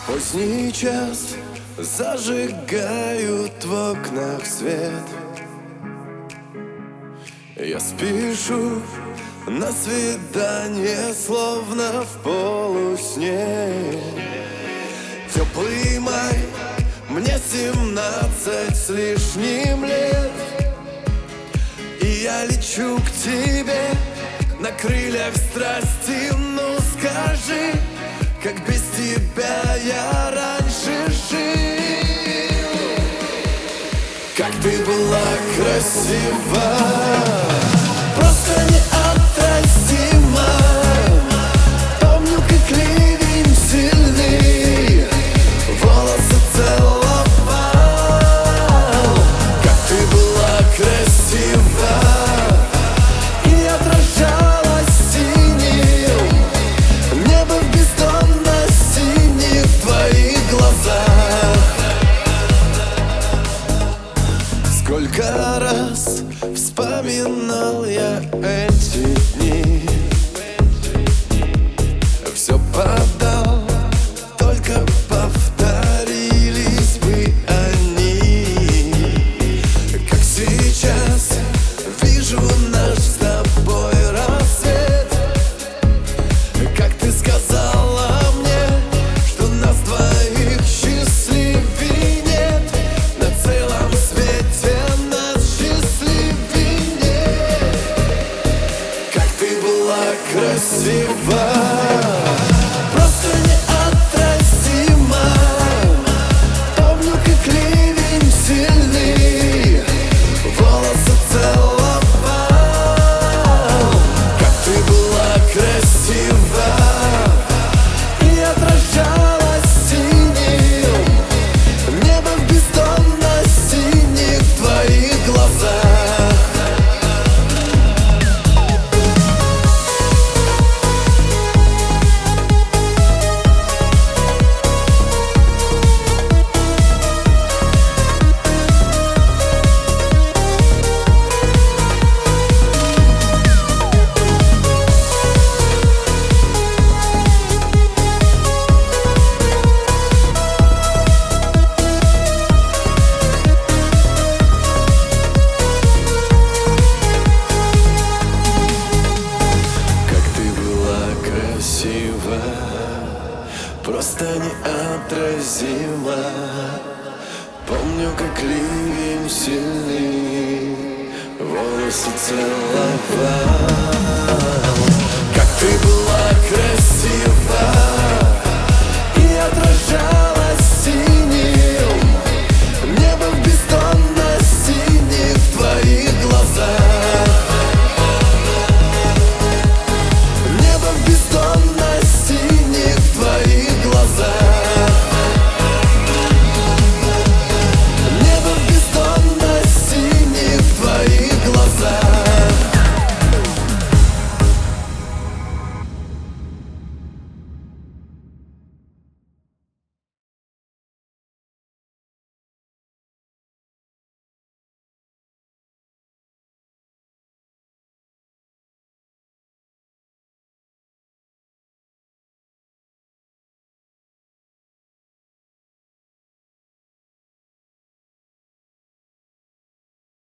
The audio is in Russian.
Поздний час зажигают в окнах свет. Я спешу на свидание, словно в полусне. Теплый май, мне 17 с лишним лет, и я лечу к тебе на крыльях страсти. Ну скажи, как без тебя я раньше жил. Как ты была красива, просто неотразима. Помню, как ливень сильный волосы целовал. Как ты была красива и отражалась синим небо в бездонно синих твоих глазах. Сколько раз вспоминал я эти дни, все подал, только повторились бы они. Как сейчас вижу наш с тобой рассвет. Как ты сказала мне, что нас двоих счастливей нет. На целом свете нас счастливей нет. Как ты была красива, просто неотразима. Помню, как ливень сильный волосы целовал. Как ты была красива и отражалась синим небо в бездонно синих твоих глазах. Просто неотразима. Помню, как ливень сильный волосы целовал.